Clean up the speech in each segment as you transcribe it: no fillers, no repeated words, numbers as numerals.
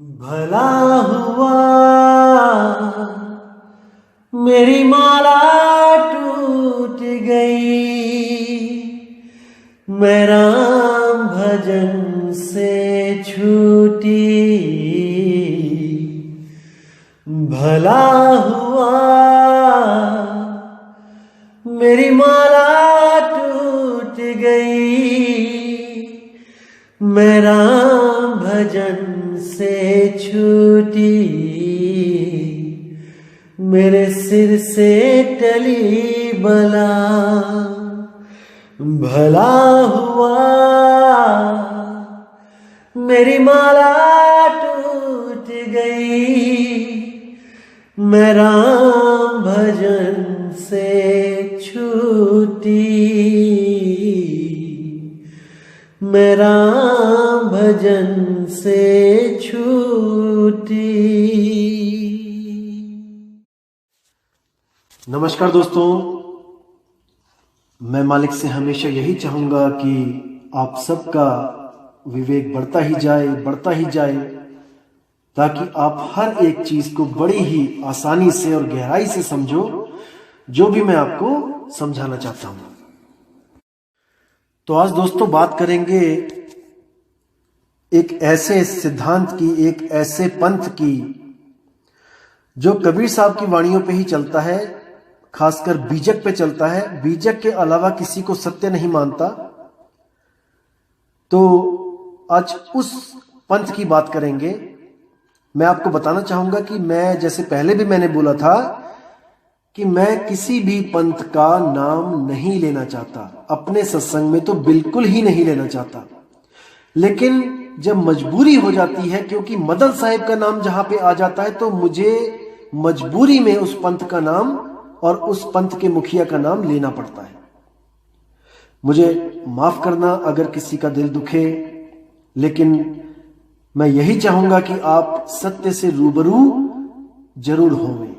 भला हुआ मेरी माला टूट गई, मैं राम भजन से छूटी। भला हुआ मेरी माला टूट गई, मैं राम भजन से छूटी। मेरे सिर से टली बला, भला हुआ मेरी माला टूट गई, मैं राम भजन से छूटी। मैं राम भजन से छूटी। नमस्कार दोस्तों, मैं मालिक से हमेशा यही चाहूंगा कि आप सबका विवेक बढ़ता ही जाए, ताकि आप हर एक चीज को बड़ी ही आसानी से और गहराई से समझो, जो भी मैं आपको समझाना चाहता हूं। तो आज दोस्तों बात करेंगे एक ऐसे सिद्धांत की, एक ऐसे पंथ की जो कबीर साहब की वाणियों पे ही चलता है, खासकर बीजक पे चलता है। बीजक के अलावा किसी को सत्य नहीं मानता। तो आज उस पंथ की बात करेंगे। मैं आपको बताना चाहूंगा कि मैं, जैसे पहले भी मैंने बोला था, कि मैं किसी भी पंथ का नाम नहीं लेना चाहता, अपने सत्संग में तो बिल्कुल ही नहीं लेना चाहता। लेकिन जब मजबूरी हो जाती है, क्योंकि मदन साहिब का नाम जहां पे आ जाता है, तो मुझे मजबूरी में उस पंथ का नाम और उस पंथ के मुखिया का नाम लेना पड़ता है। मुझे माफ करना अगर किसी का दिल दुखे, लेकिन मैं यही चाहूंगा कि आप सत्य से रूबरू जरूर होवें,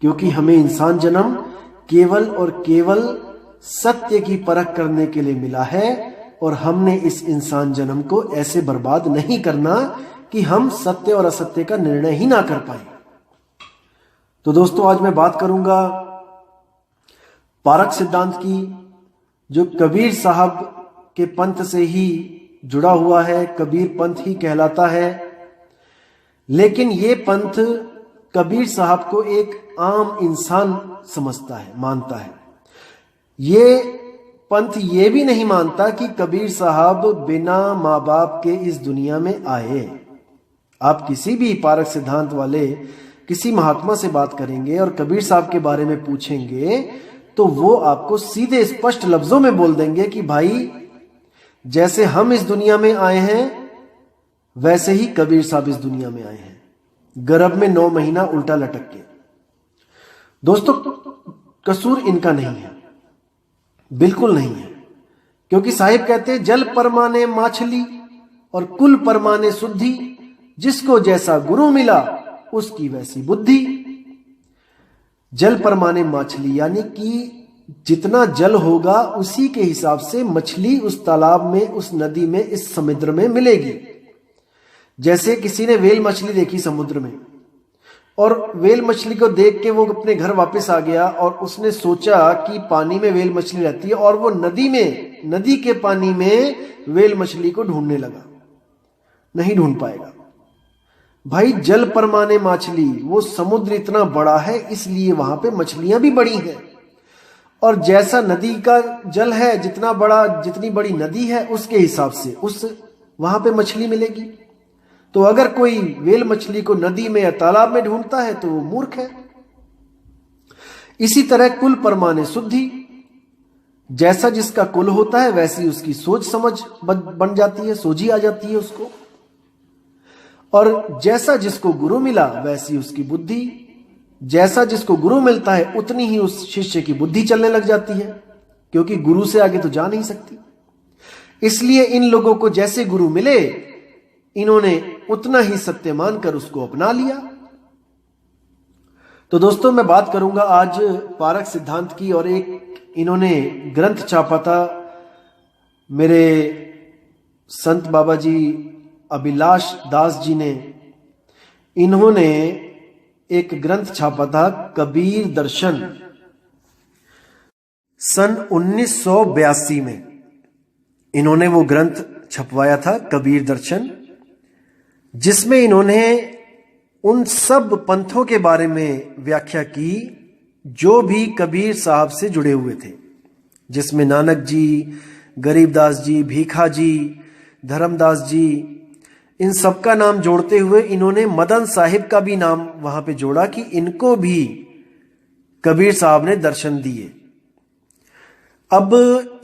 क्योंकि हमें इंसान जन्म केवल और केवल सत्य की परख करने के लिए मिला है, और हमने इस इंसान जन्म को ऐसे बर्बाद नहीं करना कि हम सत्य और असत्य का निर्णय ही ना कर पाए। तो दोस्तों, आज मैं बात करूंगा पारक सिद्धांत की, जो कबीर साहब के पंथ से ही जुड़ा हुआ है, कबीर पंथ ही कहलाता है। लेकिन ये पंथ कबीर साहब को एक आम इंसान समझता है, मानता है। ये पंथ ये भी नहीं मानता कि कबीर साहब बिना माँ बाप के इस दुनिया में आए। आप किसी भी पारक सिद्धांत वाले किसी महात्मा से बात करेंगे और कबीर साहब के बारे में पूछेंगे, तो वो आपको सीधे स्पष्ट लफ्जों में बोल देंगे कि भाई, जैसे हम इस दुनिया में आए हैं, वैसे ही कबीर साहब इस दुनिया में आए हैं, गर्भ में 9 महीना उल्टा लटक के। दोस्तों, कसूर इनका नहीं है, बिल्कुल नहीं है, क्योंकि साहिब कहते हैं, जल परमाने माछली और कुल परमाने शुद्धि, जिसको जैसा गुरु मिला उसकी वैसी बुद्धि। जल परमाने माछली यानी कि जितना जल होगा उसी के हिसाब से मछली उस तालाब में, उस नदी में, इस समुद्र में मिलेगी। जैसे किसी ने वेल मछली देखी समुद्र में, और वेल मछली को देख के वो अपने घर वापस आ गया, और उसने सोचा कि पानी में वेल मछली रहती है, और वो नदी के पानी में वेल मछली को ढूंढने लगा। नहीं ढूंढ पाएगा भाई। जल परमाने मछली, वो समुद्र इतना बड़ा है, इसलिए वहां पे मछलियां भी बड़ी हैं। और जैसा नदी का जल है, जितनी बड़ी नदी है, उसके हिसाब से वहां पे मछली मिलेगी। तो अगर कोई वेल मछली को नदी में या तालाब में ढूंढता है तो वो मूर्ख है। इसी तरह कुल परमाने शुद्धि, जैसा जिसका कुल होता है वैसी उसकी सोच समझ बन जाती है, सोझी आ जाती है उसको। और जैसा जिसको गुरु मिला वैसी उसकी बुद्धि, जैसा जिसको गुरु मिलता है उतनी ही उस शिष्य की बुद्धि चलने लग जाती है, क्योंकि गुरु से आगे तो जा नहीं सकती। इसलिए इन लोगों को जैसे गुरु मिले, इन्होंने उतना ही सत्य मानकर उसको अपना लिया। तो दोस्तों, मैं बात करूंगा आज पारक सिद्धांत की, और एक इन्होंने ग्रंथ छापा था मेरे संत बाबा जी अभिलाष दास जी ने इन्होंने एक ग्रंथ छापा था कबीर दर्शन सन 1982 में। इन्होंने वो ग्रंथ छपवाया था कबीर दर्शन, जिसमें इन्होंने उन सब पंथों के बारे में व्याख्या की जो भी कबीर साहब से जुड़े हुए थे, जिसमें नानक जी, गरीबदास जी, भीखा जी, धर्मदास जी, इन सबका नाम जोड़ते हुए इन्होंने मदन साहिब का भी नाम वहां पे जोड़ा कि इनको भी कबीर साहब ने दर्शन दिए। अब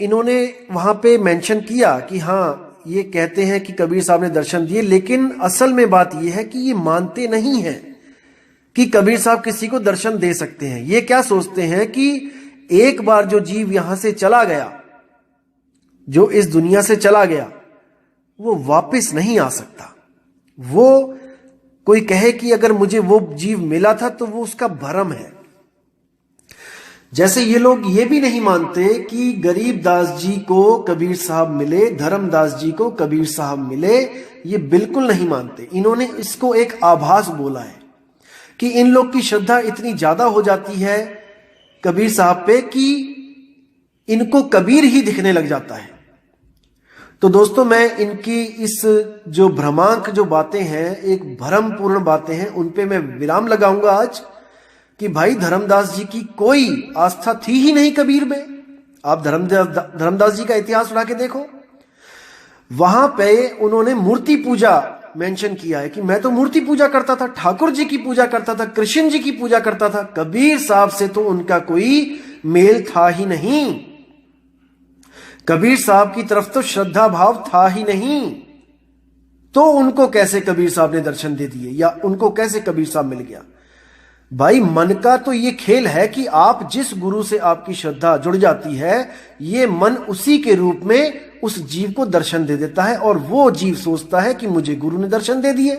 इन्होंने वहां पे मेंशन किया कि हाँ, ये कहते हैं कि कबीर साहब ने दर्शन दिए, लेकिन असल में बात यह है कि ये मानते नहीं हैं कि कबीर साहब किसी को दर्शन दे सकते हैं। ये क्या सोचते हैं कि एक बार जो जीव यहां से चला गया, जो इस दुनिया से चला गया, वो वापस नहीं आ सकता। वो कोई कहे कि अगर मुझे वो जीव मिला था तो वो उसका भ्रम है। जैसे ये लोग ये भी नहीं मानते कि गरीबदास जी को कबीर साहब मिले, धर्मदास जी को कबीर साहब मिले, ये बिल्कुल नहीं मानते। इन्होंने इसको एक आभास बोला है कि इन लोग की श्रद्धा इतनी ज्यादा हो जाती है कबीर साहब पे कि इनको कबीर ही दिखने लग जाता है। तो दोस्तों, मैं इनकी इस जो भ्रमांक जो बातें हैं, एक भ्रमपूर्ण बातें हैं, उन पे मैं विराम लगाऊंगा आज कि भाई धर्मदास जी की कोई आस्था थी ही नहीं कबीर में। आप धर्मदास जी का इतिहास उठा के देखो, वहां पे उन्होंने मूर्ति पूजा मेंशन किया है कि मैं तो मूर्ति पूजा करता था, ठाकुर जी की पूजा करता था, कृष्ण जी की पूजा करता था। कबीर साहब से तो उनका कोई मेल था ही नहीं, कबीर साहब की तरफ तो श्रद्धा भाव था ही नहीं। तो उनको कैसे कबीर साहब ने दर्शन दे दिए, या उनको कैसे कबीर साहब मिल गया? भाई, मन का तो ये खेल है कि आप जिस गुरु से आपकी श्रद्धा जुड़ जाती है, ये मन उसी के रूप में उस जीव को दर्शन दे देता है, और वो जीव सोचता है कि मुझे गुरु ने दर्शन दे दिए।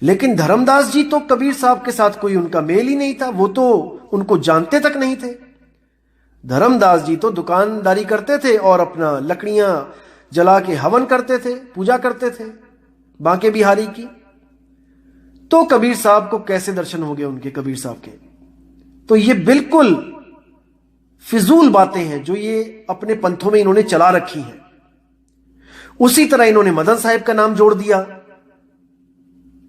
लेकिन धर्मदास जी तो कबीर साहब के साथ कोई उनका मेल ही नहीं था, वो तो उनको जानते तक नहीं थे। धर्मदास जी तो दुकानदारी करते थे और अपना लकड़ियां जला के हवन करते थे, पूजा करते थे बांके बिहारी की। तो कबीर साहब को कैसे दर्शन हो गए उनके, कबीर साहब के? तो ये बिल्कुल फिजूल बातें हैं जो ये अपने पंथों में इन्होंने चला रखी हैं। उसी तरह इन्होंने मदन साहिब का नाम जोड़ दिया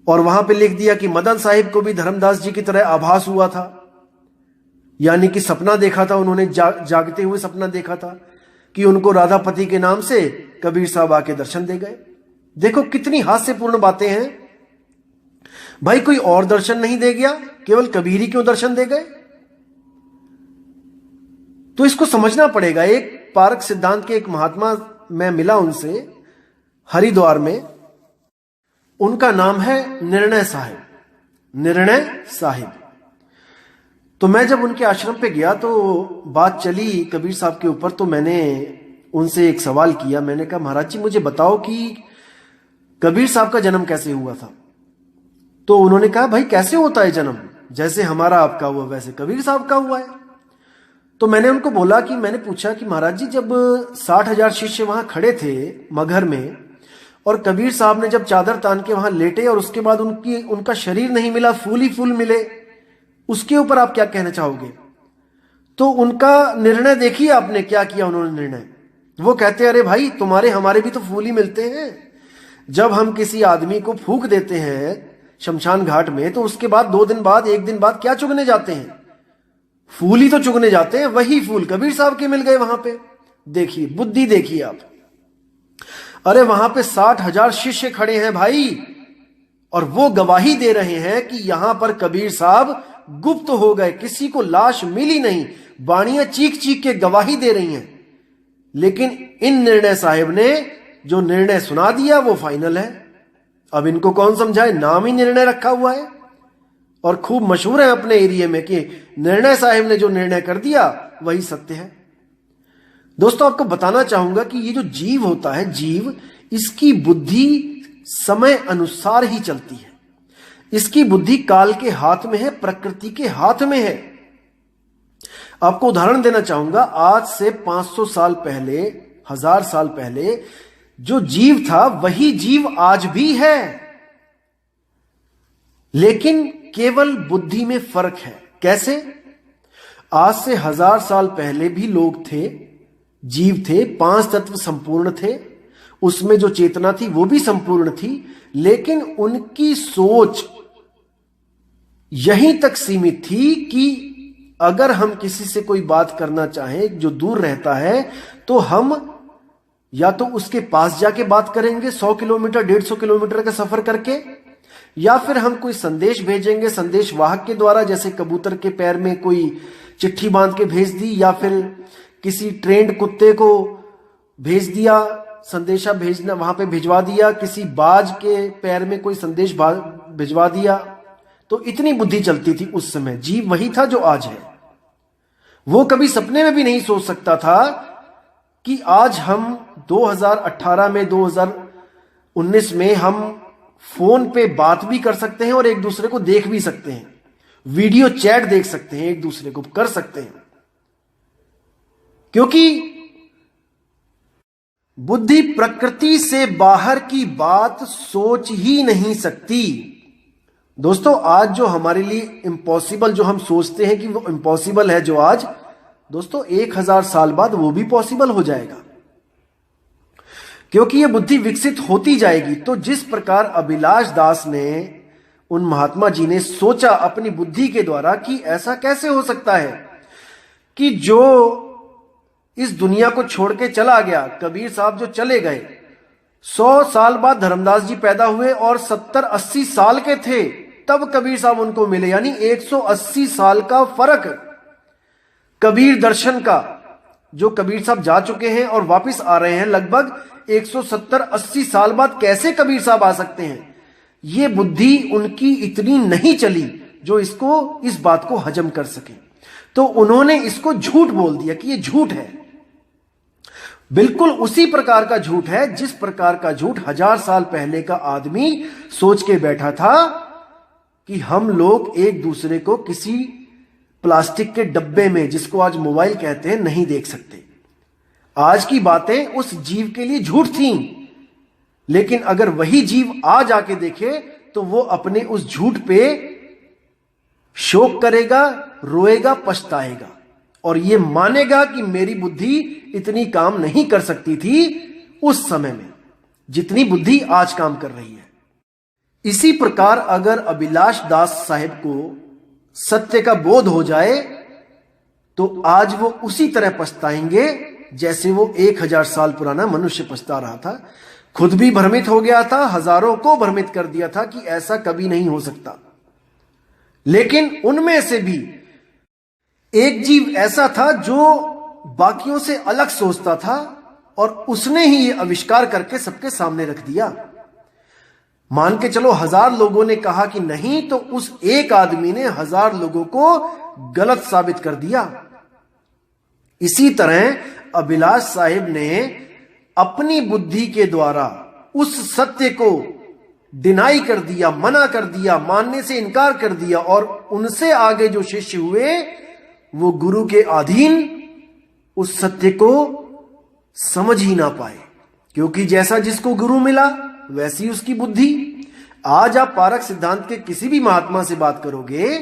और वहां पे लिख दिया कि मदन साहिब को भी धर्मदास जी की तरह आभास हुआ था, यानी कि सपना देखा था उन्होंने, जागते हुए सपना देखा था कि उनको राधापति के नाम से कबीर साहब आके दर्शन दे गए। देखो कितनी हास्यपूर्ण बातें हैं। भाई, कोई और दर्शन नहीं दे गया, केवल कबीर ही क्यों दर्शन दे गए? तो इसको समझना पड़ेगा। एक पारक सिद्धांत के एक महात्मा मैं मिला उनसे हरिद्वार में, उनका नाम है निर्णय साहिब, निर्णय साहिब। तो मैं जब उनके आश्रम पे गया तो बात चली कबीर साहब के ऊपर, तो मैंने उनसे एक सवाल किया। मैंने कहा, महाराज जी मुझे बताओ कि कबीर साहब का जन्म कैसे हुआ था? तो उन्होंने कहा, भाई कैसे होता है जन्म? जैसे हमारा आपका हुआ वैसे कबीर साहब का हुआ है। तो मैंने उनको बोला कि मैंने पूछा कि महाराज जी, जब 60,000 शिष्य वहां खड़े थे मगहर में, और कबीर साहब ने जब चादर तान के वहां लेटे और उसके बाद उनका शरीर नहीं मिला, फूल ही फूल मिले, उसके ऊपर आप क्या कहना चाहोगे? तो उनका निर्णय देखिए आपने, क्या किया उन्होंने निर्णय। वो कहते, अरे भाई, तुम्हारे हमारे भी तो फूल ही मिलते हैं। जब हम किसी आदमी को फूंक देते हैं शमशान घाट में, तो उसके बाद 2 दिन बाद, 1 दिन बाद क्या चुगने जाते हैं? फूल ही तो चुगने जाते हैं। वही फूल कबीर साहब के मिल गए वहां पे। देखिए, बुद्धि देखिए आप। अरे वहां पे 60,000 शिष्य खड़े हैं भाई, और वो गवाही दे रहे हैं कि यहां पर कबीर साहब गुप्त हो गए, किसी को लाश मिली नहीं। बाणियां चीख चीख के गवाही दे रही हैं, लेकिन इन निर्णय साहिब ने जो निर्णय सुना दिया वो फाइनल है। अब इनको कौन समझाए? नाम ही निर्णय रखा हुआ है और खूब मशहूर है अपने एरिया में कि निर्णय साहिब ने जो निर्णय कर दिया वही सत्य है। दोस्तों, आपको बताना चाहूंगा कि ये जो जीव होता है, जीव, इसकी बुद्धि समय अनुसार ही चलती है। इसकी बुद्धि काल के हाथ में है, प्रकृति के हाथ में है। आपको उदाहरण देना चाहूंगा, आज से 500 साल पहले, 1000 साल पहले जो जीव था वही जीव आज भी है, लेकिन केवल बुद्धि में फर्क है। कैसे? आज से 1000 साल पहले भी लोग थे, जीव थे, 5 तत्व संपूर्ण थे, उसमें जो चेतना थी वो भी संपूर्ण थी, लेकिन उनकी सोच यहीं तक सीमित थी कि अगर हम किसी से कोई बात करना चाहें जो दूर रहता है, तो हम या तो उसके पास जाके बात करेंगे 100 किलोमीटर 150 किलोमीटर का सफर करके, या फिर हम कोई संदेश भेजेंगे संदेश वाहक के द्वारा, जैसे कबूतर के पैर में कोई चिट्ठी बांध के भेज दी, या फिर किसी ट्रेंड कुत्ते को भेज दिया, संदेशा भेजना वहां पे भिजवा दिया, किसी बाज के पैर में कोई संदेश भिजवा दिया। तो इतनी बुद्धि चलती थी उस समय। जीव वही था जो आज है। वो कभी सपने में भी नहीं सोच सकता था कि आज हम 2018 में 2019 में हम फोन पे बात भी कर सकते हैं और एक दूसरे को देख भी सकते हैं, वीडियो चैट देख सकते हैं, एक दूसरे को कर सकते हैं, क्योंकि बुद्धि प्रकृति से बाहर की बात सोच ही नहीं सकती। दोस्तों, आज जो हमारे लिए इम्पॉसिबल, जो हम सोचते हैं कि वो इम्पॉसिबल है, जो आज दोस्तों 1000 साल बाद वो भी पॉसिबल हो जाएगा, क्योंकि ये बुद्धि विकसित होती जाएगी। तो जिस प्रकार अभिलाष दास ने, उन महात्मा जी ने सोचा अपनी बुद्धि के द्वारा कि ऐसा कैसे हो सकता है कि जो इस दुनिया को छोड़ के चला गया, कबीर साहब जो चले गए, 100 साल बाद धर्मदास जी पैदा हुए और 70-80 साल के थे तब कबीर साहब उनको मिले, यानी 180 साल का फर्क कबीर दर्शन का। जो कबीर साहब जा चुके हैं और वापस आ रहे हैं लगभग 170-80 साल बाद, कैसे कबीर साहब आ सकते हैं? ये बुद्धि उनकी इतनी नहीं चली जो इस बात को हजम कर सके। तो उन्होंने इसको झूठ बोल दिया कि ये झूठ है। बिल्कुल उसी प्रकार का झूठ है जिस प्रकार का झूठ 1000 साल पहले का आदमी सोच के बैठा था कि हम लोग एक दूसरे को किसी प्लास्टिक के डब्बे में, जिसको आज मोबाइल कहते हैं, नहीं देख सकते। आज की बातें उस जीव के लिए झूठ थीं, लेकिन अगर वही जीव आज आके देखे तो वो अपने उस झूठ पे शोक करेगा, रोएगा, पछताएगा और ये मानेगा कि मेरी बुद्धि इतनी काम नहीं कर सकती थी उस समय में जितनी बुद्धि आज काम कर रही है। इसी प्रकार अगर अभिलाष दास साहिब को सत्य का बोध हो जाए तो आज वो उसी तरह पछताएंगे जैसे वो 1000 साल पुराना मनुष्य पछता रहा था। खुद भी भ्रमित हो गया था, हजारों को भ्रमित कर दिया था कि ऐसा कभी नहीं हो सकता। लेकिन उनमें से भी एक जीव ऐसा था जो बाकियों से अलग सोचता था और उसने ही ये आविष्कार करके सबके सामने रख दिया। मान के चलो 1000 लोगों ने कहा कि नहीं, तो उस एक आदमी ने 1000 लोगों को गलत साबित कर दिया। इसी तरह अभिलाष साहिब ने अपनी बुद्धि के द्वारा उस सत्य को डिनाई कर दिया, मना कर दिया, मानने से इनकार कर दिया और उनसे आगे जो शिष्य हुए वो गुरु के अधीन उस सत्य को समझ ही ना पाए, क्योंकि जैसा जिसको गुरु मिला वैसी उसकी बुद्धि। आज आप पारक सिद्धांत के किसी भी महात्मा से बात करोगे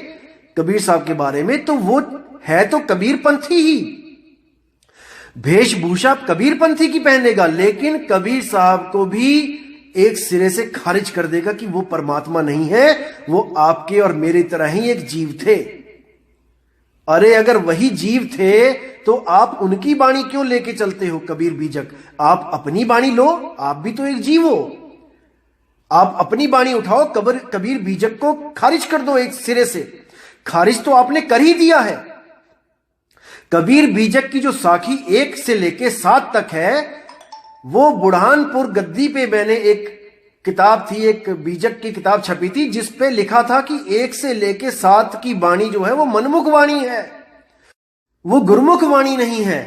कबीर साहब के बारे में तो वो है तो कबीर पंथी ही, वेशभूषा कबीर पंथी की पहनेगा, लेकिन कबीर साहब को भी एक सिरे से खारिज कर देगा कि वो परमात्मा नहीं है, वो आपके और मेरी तरह ही एक जीव थे। अरे अगर वही जीव थे तो आप उनकी बाणी क्यों लेके चलते हो कबीर बीजक? आप अपनी बाणी लो, आप भी तो एक जीव हो। आप अपनी बाणी उठाओ, कबीर बीजक को खारिज कर दो एक सिरे से। खारिज तो आपने कर ही दिया है। कबीर बीजक की जो साखी 1 से लेके 7 तक है, वो बुढ़ानपुर गद्दी पे मैंने एक किताब थी, एक बीजक की किताब छपी थी जिसपे लिखा था कि 1 से लेके 7 की वाणी जो है वो मनमुख वाणी है, वो गुरुमुख वाणी नहीं है।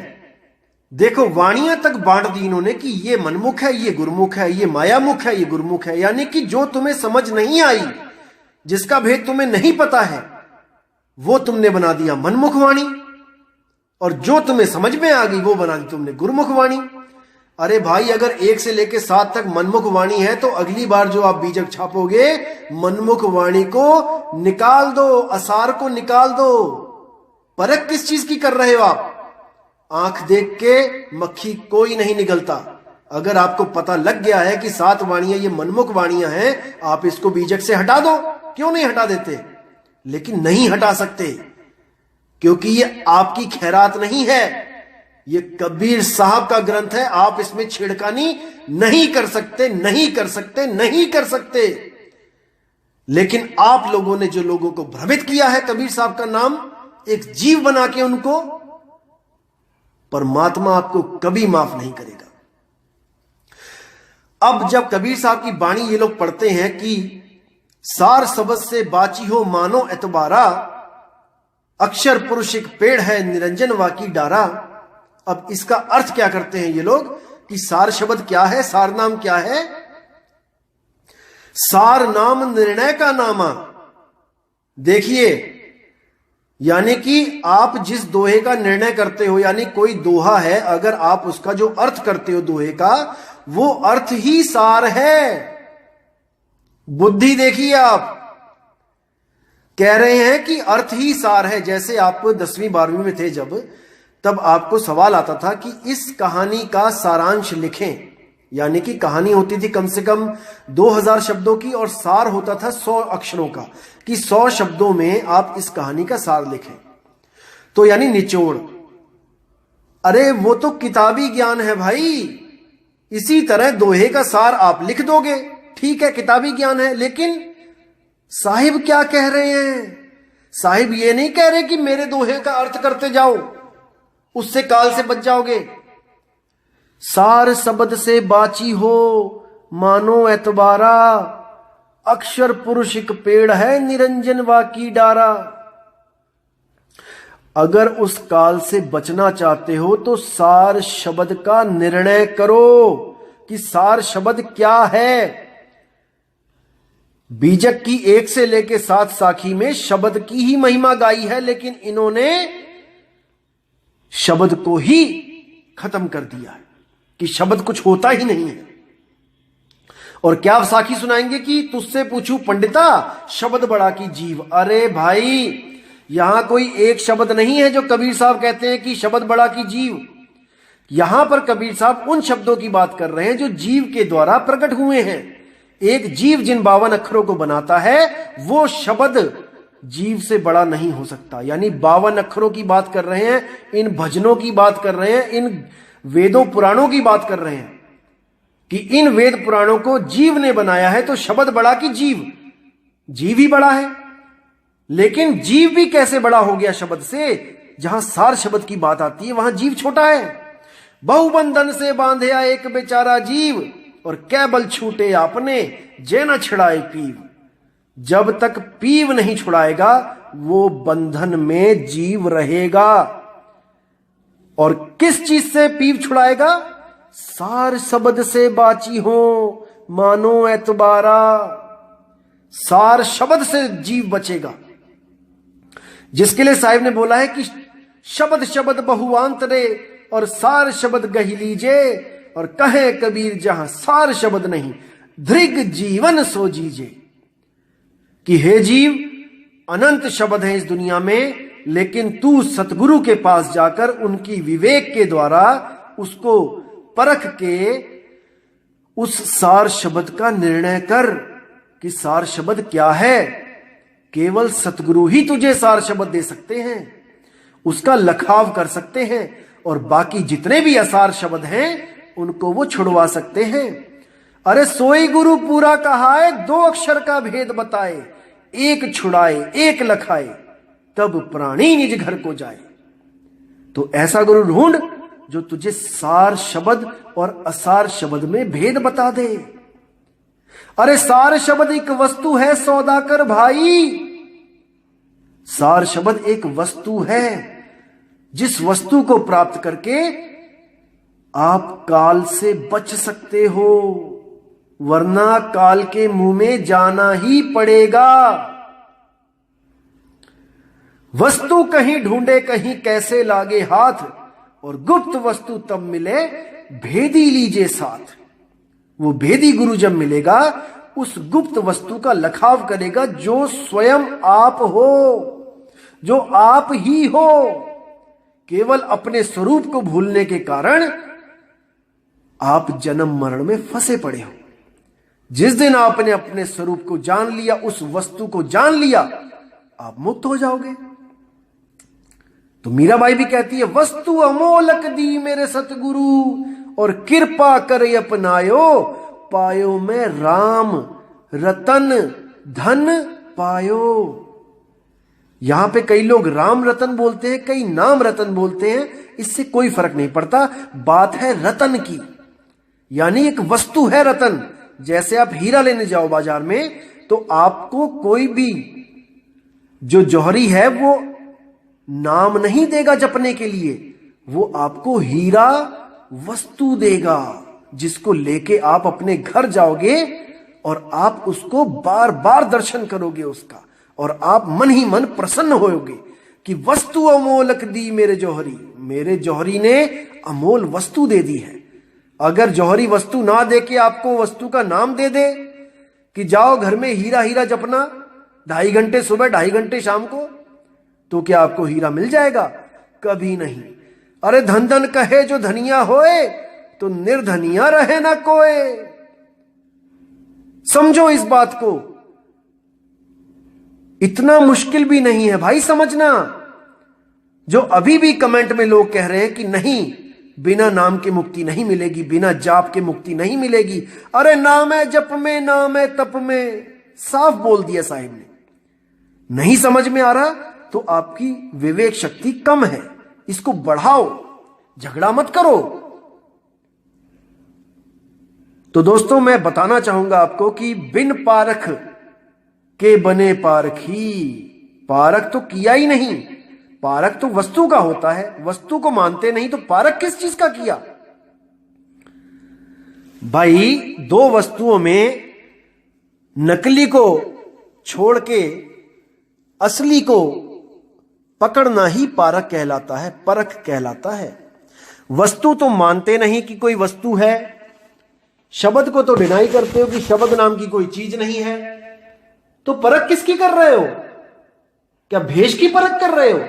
देखो वाणियां तक बांट दी इन्होंने कि ये मनमुख है, ये गुरुमुख है, ये मायामुख है, ये गुरुमुख है। यानी कि जो तुम्हें समझ नहीं आई, जिसका भेद तुम्हें नहीं पता है, वो तुमने बना दिया मनमुख वाणी, और जो तुम्हें समझ में आ गई वो बना दी तुमने गुरुमुख वाणी। अरे भाई, अगर 1 से लेकर 7 तक मनमुख वाणी है तो अगली बार जो आप बीजक छापोगे, मनमुख वाणी को निकाल दो, असार को निकाल दो। परख किस चीज की कर रहे हो आप? आंख देख के मक्खी कोई नहीं निगलता। अगर आपको पता लग गया है कि 7 वाणियां ये मनमुख वाणियां हैं, आप इसको बीजक से हटा दो। क्यों नहीं हटा देते? लेकिन नहीं हटा सकते, क्योंकि ये आपकी खैरात नहीं है, ये कबीर साहब का ग्रंथ है। आप इसमें छेड़खानी नहीं कर सकते, नहीं कर सकते, नहीं कर सकते। लेकिन आप लोगों ने जो लोगों को भ्रमित किया है कबीर साहब का नाम एक जीव बना के उनको, परमात्मा आपको कभी माफ नहीं करेगा। अब जब कबीर साहब की बाणी ये लोग पढ़ते हैं कि सार सबद से बाची हो मानो एतबारा, अक्षर पुरुष एक पेड़ है निरंजन वाकी डारा। अब इसका अर्थ क्या करते हैं ये लोग कि सार शब्द क्या है, सार नाम क्या है? सार नाम निर्णय का नामा। देखिए, यानी कि आप जिस दोहे का निर्णय करते हो, यानी कोई दोहा है, अगर आप उसका जो अर्थ करते हो दोहे का, वो अर्थ ही सार है। बुद्धि देखिए, आप कह रहे हैं कि अर्थ ही सार है। जैसे आप 10वीं 12वीं में थे जब, तब आपको सवाल आता था कि इस कहानी का सारांश लिखें। यानी कि कहानी होती थी कम से कम 2000 शब्दों की और सार होता था 100 अक्षरों का, कि 100 शब्दों में आप इस कहानी का सार लिखें, तो यानी निचोड़। अरे वो तो किताबी ज्ञान है भाई। इसी तरह दोहे का सार आप लिख दोगे, ठीक है, किताबी ज्ञान है। लेकिन साहिब क्या कह रहे हैं? साहिब ये नहीं कह रहे कि मेरे दोहे का अर्थ करते जाओ, उससे काल से बच जाओगे। सार शब्द से बाची हो मानो एतबारा, अक्षर पुरुष एक पेड़ है निरंजन वाकी डारा। अगर उस काल से बचना चाहते हो तो सार शब्द का निर्णय करो कि सार शब्द क्या है। बीजक की 1 से लेकर 7 साखी में शब्द की ही महिमा गाई है, लेकिन इन्होंने शब्द को ही खत्म कर दिया है कि शब्द कुछ होता ही नहीं है। और क्या साखी सुनाएंगे कि तुझसे पूछूं पंडिता शब्द बड़ा की जीव। अरे भाई, यहां कोई एक शब्द नहीं है जो कबीर साहब कहते हैं कि शब्द बड़ा की जीव। यहां पर कबीर साहब उन शब्दों की बात कर रहे हैं जो जीव के द्वारा प्रकट हुए हैं। एक जीव जिन 52 अक्षरों को बनाता है, वो शब्द जीव से बड़ा नहीं हो सकता। यानी 52 अक्षरों की बात कर रहे हैं, इन भजनों की बात कर रहे हैं, इन वेदों पुराणों की बात कर रहे हैं कि इन वेद पुराणों को जीव ने बनाया है। तो शब्द बड़ा कि जीव, जीव ही बड़ा है। लेकिन जीव भी कैसे बड़ा हो गया शब्द से? जहां सार शब्द की बात आती है वहां जीव छोटा है। बहुबंधन से बांधे एक बेचारा जीव, और कैबल छूटे आपने जे न छिड़ाए पीव। जब तक पीव नहीं छुड़ाएगा वो बंधन में जीव रहेगा। और किस चीज से पीव छुड़ाएगा? सार शब्द से बाची हो मानो एतबारा। सार शब्द से जीव बचेगा, जिसके लिए साहिब ने बोला है कि शब्द शब्द बहुआंतरे और सार शब्द गही लीजे, और कहे कबीर जहां सार शब्द नहीं धृग जीवन सो जीजे। कि हे जीव, अनंत शब्द हैं इस दुनिया में, लेकिन तू सतगुरु के पास जाकर उनकी विवेक के द्वारा उसको परख के उस सार शब्द का निर्णय कर कि सार शब्द क्या है। केवल सतगुरु ही तुझे सार शब्द दे सकते हैं, उसका लखाव कर सकते हैं, और बाकी जितने भी असार शब्द हैं उनको वो छुड़वा सकते हैं। अरे सोई गुरु पूरा कहाए, 2 अक्षर का भेद बताए, एक छुड़ाए एक लखाए, तब प्राणी निज घर को जाए। तो ऐसा गुरु ढूंढ जो तुझे सार शब्द और असार शब्द में भेद बता दे। अरे सार शब्द एक वस्तु है सौदाकर भाई। सार शब्द एक वस्तु है, जिस वस्तु को प्राप्त करके आप काल से बच सकते हो, वरना काल के मुंह में जाना ही पड़ेगा। वस्तु कहीं ढूंढे कहीं कैसे लागे हाथ, और गुप्त वस्तु तब मिले भेदी लीजिए साथ। वो भेदी गुरु जब मिलेगा उस गुप्त वस्तु का लखाव करेगा जो स्वयं आप हो, जो आप ही हो। केवल अपने स्वरूप को भूलने के कारण आप जन्म मरण में फंसे पड़े हो। जिस दिन आपने अपने स्वरूप को जान लिया, उस वस्तु को जान लिया, आप मुक्त हो जाओगे। तो मीराबाई भी कहती है, वस्तु अमोलक दी मेरे सतगुरु और कृपा कर अपनायो, पायो मैं राम रतन धन पायो। यहां पे कई लोग राम रतन बोलते हैं, कई नाम रतन बोलते हैं, इससे कोई फर्क नहीं पड़ता। बात है रतन की, यानी एक वस्तु है रतन। जैसे आप हीरा लेने जाओ बाजार में, तो आपको कोई भी जो जौहरी है वो नाम नहीं देगा जपने के लिए, वो आपको हीरा वस्तु देगा, जिसको लेके आप अपने घर जाओगे और आप उसको बार बार दर्शन करोगे उसका, और आप मन ही मन प्रसन्न होगे कि वस्तु अमोलक दी मेरे जौहरी, मेरे जौहरी ने अमोल वस्तु दे दी है। अगर जौहरी वस्तु ना दे के आपको वस्तु का नाम दे दे कि जाओ घर में हीरा हीरा जपना 2.5 घंटे सुबह 2.5 घंटे शाम को, तो क्या आपको हीरा मिल जाएगा? कभी नहीं। अरे धन धन कहे जो धनिया होए, तो निर्धनिया रहे ना कोए। समझो इस बात को, इतना मुश्किल भी नहीं है भाई समझना। जो अभी भी कमेंट में लोग कह रहे हैं कि नहीं, बिना नाम के मुक्ति नहीं मिलेगी, बिना जाप के मुक्ति नहीं मिलेगी। अरे नाम है जप में, नाम है तप में, साफ बोल दिया साहिब ने। नहीं समझ में आ रहा तो आपकी विवेक शक्ति कम है, इसको बढ़ाओ, झगड़ा मत करो। तो दोस्तों मैं बताना चाहूंगा आपको कि बिन पारख के बने पारखी, पारख तो किया ही नहीं। पारख तो वस्तु का होता है, वस्तु को मानते नहीं तो पारख किस चीज का किया? भाई दो वस्तुओं में नकली को छोड़ के असली को पकड़ना ही पारख कहलाता है, परख कहलाता है। वस्तु तो मानते नहीं कि कोई वस्तु है, शब्द को तो डिनाई करते हो कि शब्द नाम की कोई चीज नहीं है, तो परख किसकी कर रहे हो? क्या भेष की परख कर रहे हो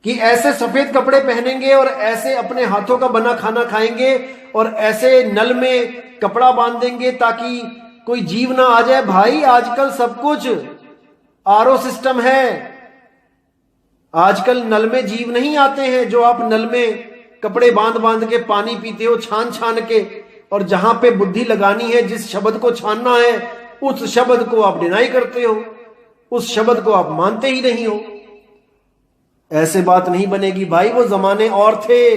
कि ऐसे सफेद कपड़े पहनेंगे और ऐसे अपने हाथों का बना खाना खाएंगे और ऐसे नल में कपड़ा बांध देंगे ताकि कोई जीव ना आ जाए? भाई आजकल सब कुछ आरओ सिस्टम है, आजकल नल में जीव नहीं आते हैं जो आप नल में कपड़े बांध बांध के पानी पीते हो छान छान के, और जहां पे बुद्धि लगानी है, जिस शब्द को छानना है, उस शब्द को आप डिनाई करते हो, उस शब्द को आप मानते ही नहीं हो। ऐसे बात नहीं बनेगी भाई। वो जमाने और थे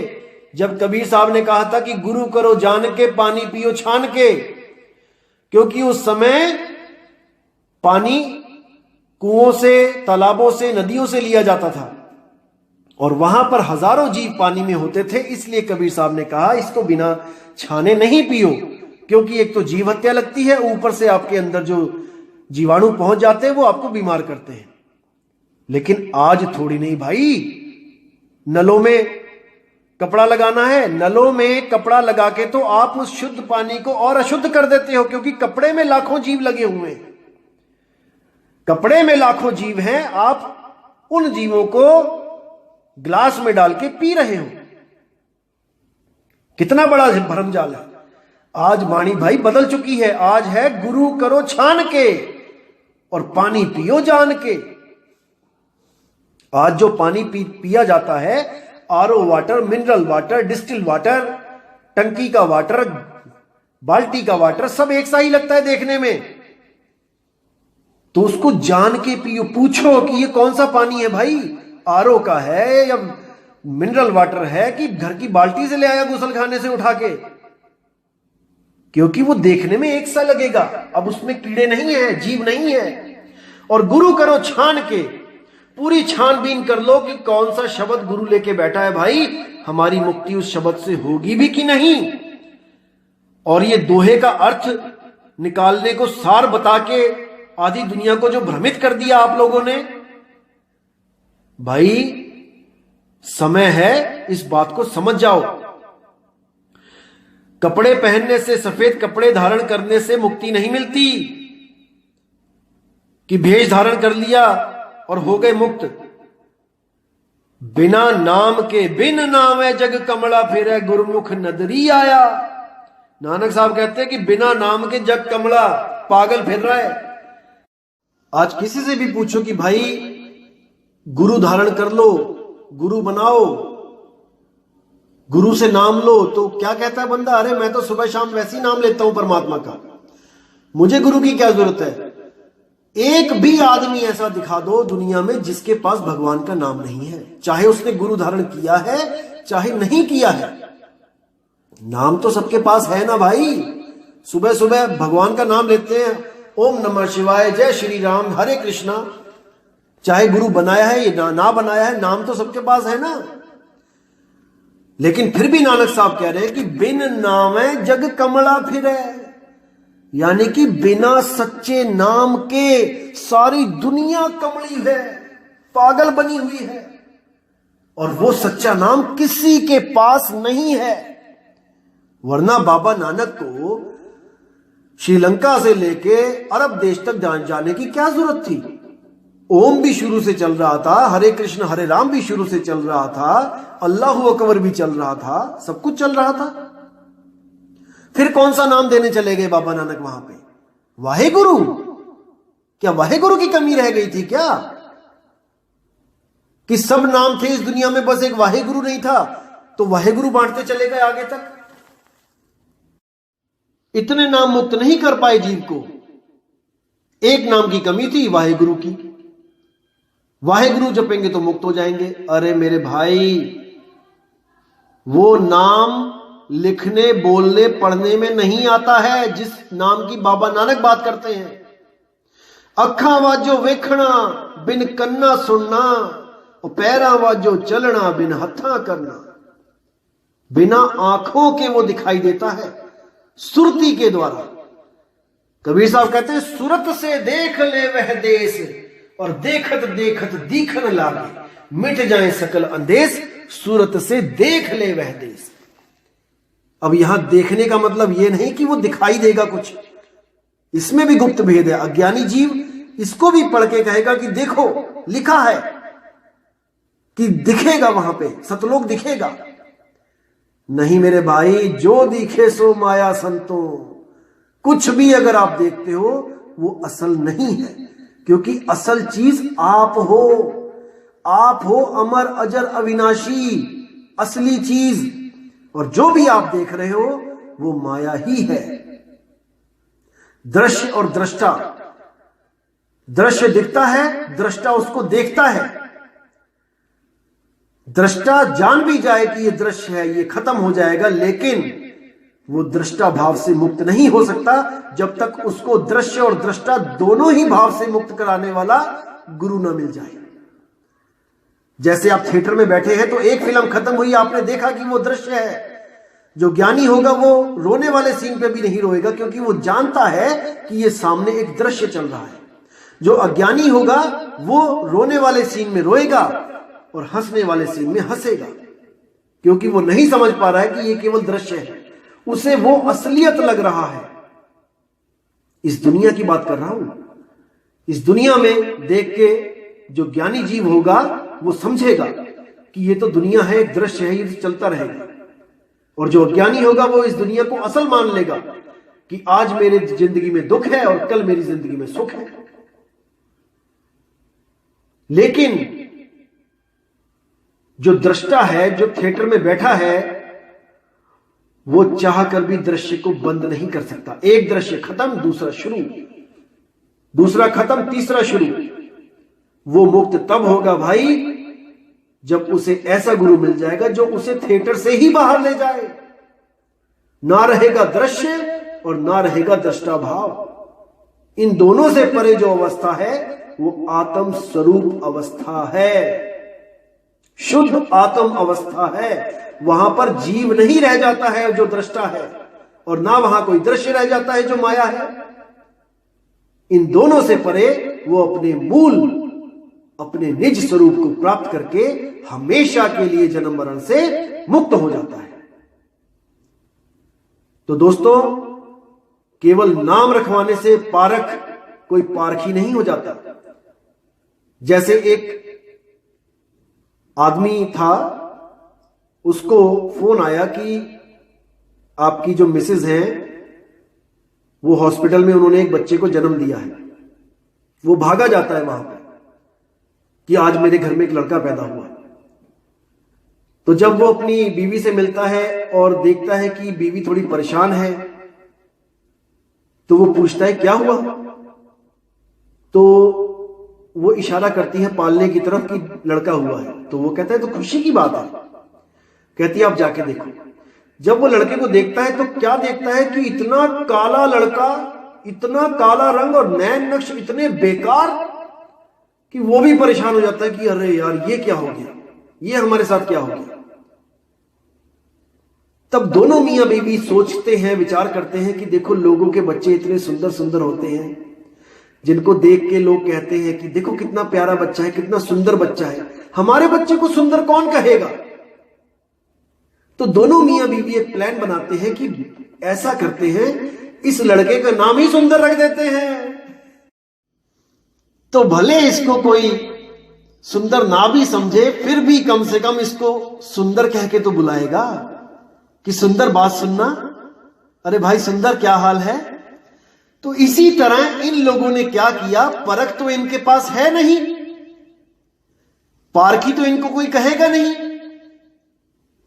जब कबीर साहब ने कहा था कि गुरु करो जान के, पानी पियो छान के, क्योंकि उस समय पानी कुओं से, तालाबों से, नदियों से लिया जाता था और वहां पर हजारों जीव पानी में होते थे। इसलिए कबीर साहब ने कहा इसको बिना छाने नहीं पियो, क्योंकि एक तो जीव हत्या लगती है, ऊपर से आपके अंदर जो जीवाणु पहुंच जाते हैं वो आपको बीमार करते हैं। लेकिन आज थोड़ी नहीं भाई, नलों में कपड़ा लगाना है, नलों में कपड़ा लगा के तो आप उस शुद्ध पानी को और अशुद्ध कर देते हो, क्योंकि कपड़े में लाखों जीव लगे हुए हैं, कपड़े में लाखों जीव हैं, आप उन जीवों को ग्लास में डाल के पी रहे हो। कितना बड़ा भरमजाल है। आज वाणी भाई बदल चुकी है, आज है गुरु करो छान के और पानी पियो जान के। आज जो पानी पिया जाता है, RO water, mineral water, distil water, टंकी का वाटर, बाल्टी का वाटर, सब एक सा ही लगता है देखने में। तो उसको जान के पियो, पूछो कि ये कौन सा पानी है भाई, आरओ का है या मिनरल वाटर है कि घर की बाल्टी से ले आया गुसल खाने से उठा के, क्योंकि वो देखने में एक सा लगेगा। अब उसमें कीड़े नहीं है, जीव नहीं है। और गुरु करो छान के, पूरी छानबीन कर लो कि कौन सा शब्द गुरु लेके बैठा है भाई, हमारी मुक्ति उस शब्द से होगी भी कि नहीं। और ये दोहे का अर्थ निकालने को सार बता के आधी दुनिया को जो भ्रमित कर दिया आप लोगों ने, भाई समय है इस बात को समझ जाओ। कपड़े पहनने से, सफेद कपड़े धारण करने से मुक्ति नहीं मिलती कि भेष धारण कर लिया और हो गए मुक्त। बिना नाम के बिन नामे जग कमला फिरे गुरुमुख नदरी आया। नानक साहब कहते हैं कि बिना नाम के जग कमला पागल फिर रहा है। आज किसी से भी पूछो कि भाई गुरु धारण कर लो, गुरु बनाओ, गुरु से नाम लो, तो क्या कहता है बंदा? अरे मैं तो सुबह शाम वैसे ही नाम लेता हूं परमात्मा का, मुझे गुरु की क्या जरूरत है। एक भी आदमी ऐसा दिखा दो दुनिया में जिसके पास भगवान का नाम नहीं है, चाहे उसने गुरु धारण किया है चाहे नहीं किया है। नाम तो सबके पास है ना भाई। सुबह सुबह भगवान का नाम लेते हैं, ओम नमः शिवाय, जय श्री राम, हरे कृष्णा। चाहे गुरु बनाया है या ना बनाया है, नाम तो सबके पास है ना। लेकिन फिर भी नानक साहब कह रहे हैं कि बिन नामे जग कमला फिरे, यानी कि बिना सच्चे नाम के सारी दुनिया कमली है, पागल बनी हुई है, और वो सच्चा नाम किसी के पास नहीं है। वरना बाबा नानक को श्रीलंका से लेके अरब देश तक जाने की क्या जरूरत थी? ओम भी शुरू से चल रहा था, हरे कृष्ण हरे राम भी शुरू से चल रहा था, अल्लाहु अकबर भी चल रहा था, सब कुछ चल रहा था। फिर कौन सा नाम देने चले गए बाबा नानक वहां पे? वाहे गुरु? क्या वाहे गुरु की कमी रह गई थी क्या कि सब नाम थे इस दुनिया में, बस एक वाहे गुरु नहीं था, तो वाहे गुरु बांटते चले गए आगे तक। इतने नाम मुक्त नहीं कर पाए जीव को। एक नाम की कमी थी, वाहेगुरु की। वाहेगुरु जपेंगे तो मुक्त हो जाएंगे। अरे मेरे भाई, वो नाम लिखने बोलने पढ़ने में नहीं आता है जिस नाम की बाबा नानक बात करते हैं। अखा वाजो वेखना बिन कन्ना सुनना, और पैरा वाजो चलना बिन हथा करना। बिना आंखों के वो दिखाई देता है, सुरती के द्वारा। कबीर साहब कहते हैं, सुरत से देख ले वह देश, और देखत देखत दीखन लागे, मिट जाए सकल अंदेश, सूरत से देख ले वह देश। अब यहां देखने का मतलब यह नहीं कि वो दिखाई देगा कुछ, इसमें भी गुप्त भेद है। अज्ञानी जीव इसको भी पढ़ के कहेगा कि देखो लिखा है कि दिखेगा, वहां पे सतलोक दिखेगा। नहीं मेरे भाई, जो दिखे सो माया संतो। कुछ भी अगर आप देखते हो वो असल नहीं है, क्योंकि असल चीज आप हो। आप हो अमर अजर अविनाशी, असली चीज, और जो भी आप देख रहे हो वो माया ही है। दृश्य और दृष्टा, दृश्य दिखता है, दृष्टा उसको देखता है। दृष्टा जान भी जाए कि ये दृश्य है, ये खत्म हो जाएगा, लेकिन वो दृष्टा भाव से मुक्त नहीं हो सकता जब तक उसको दृश्य और दृष्टा दोनों ही भाव से मुक्त कराने वाला गुरु ना मिल जाए। जैसे आप थिएटर में बैठे हैं तो एक फिल्म खत्म हुई, आपने देखा कि वो दृश्य है। जो ज्ञानी होगा वो रोने वाले सीन पे भी नहीं रोएगा, क्योंकि वो जानता है कि ये सामने एक दृश्य चल रहा है। जो अज्ञानी होगा वो रोने वाले सीन में रोएगा और हंसने वाले सीन में हंसेगा, क्योंकि वो नहीं समझ पा रहा है कि ये केवल दृश्य है, उसे वो असलियत लग रहा है। इस दुनिया की बात कर रहा हूं। इस दुनिया में देख के जो ज्ञानी जीव होगा वो समझेगा कि ये तो दुनिया है, एक दृश्य है, ये तो चलता रहेगा। और जो अज्ञानी होगा वो इस दुनिया को असल मान लेगा कि आज मेरी जिंदगी में दुख है और कल मेरी जिंदगी में सुख है। लेकिन जो दृष्टा है, जो थिएटर में बैठा है, वो चाह कर भी दृश्य को बंद नहीं कर सकता। एक दृश्य खत्म, दूसरा शुरू, दूसरा खत्म, तीसरा शुरू। वो मुक्त तब होगा भाई जब उसे ऐसा गुरु मिल जाएगा जो उसे थिएटर से ही बाहर ले जाए। ना रहेगा दृश्य और ना रहेगा दृष्टा भाव। इन दोनों से परे जो अवस्था है वो आत्म स्वरूप अवस्था है, शुद्ध आत्म अवस्था है। वहां पर जीव नहीं रह जाता है जो दृष्टा है, और ना वहां कोई दृश्य रह जाता है जो माया है। इन दोनों से परे वो अपने मूल, अपने निज स्वरूप को प्राप्त करके हमेशा के लिए जन्म मरण से मुक्त हो जाता है। तो दोस्तों, केवल नाम रखवाने से पारख कोई पारखी नहीं हो जाता। जैसे एक आदमी था, उसको फोन आया कि आपकी जो मिसेज है वो हॉस्पिटल में, उन्होंने एक बच्चे को जन्म दिया है। वो भागा जाता है वहां पे कि आज मेरे घर में एक लड़का पैदा हुआ। तो जब वो अपनी बीवी से मिलता है और देखता है कि बीवी थोड़ी परेशान है, तो वो पूछता है क्या हुआ। तो वो इशारा करती है पालने की तरफ कि लड़का हुआ है। तो वो कहता है तो खुशी की बात है। कहती है आप जाके देखो। जब वो लड़के को देखता है तो क्या देखता है कि इतना काला लड़का, इतना काला रंग और नैन नक्श इतने बेकार कि वो भी परेशान हो जाता है कि अरे यार ये क्या हो गया, ये हमारे साथ क्या हो गया। तब दोनों मियां बीवी सोचते हैं, विचार करते हैं कि देखो लोगों के बच्चे इतने सुंदर सुंदर होते हैं, जिनको देख के लोग कहते हैं कि देखो कितना प्यारा बच्चा है, कितना सुंदर बच्चा है, हमारे बच्चे को सुंदर कौन कहेगा। तो दोनों मियां बीवी एक प्लान बनाते हैं कि ऐसा करते हैं, इस लड़के का नाम ही सुंदर रख देते हैं। तो भले इसको कोई सुंदर ना भी समझे, फिर भी कम से कम इसको सुंदर कह के तो बुलाएगा कि सुंदर बात सुनना, अरे भाई सुंदर क्या हाल है। तो इसी तरह इन लोगों ने क्या किया, परख तो इनके पास है नहीं, पारखी तो इनको कोई कहेगा नहीं,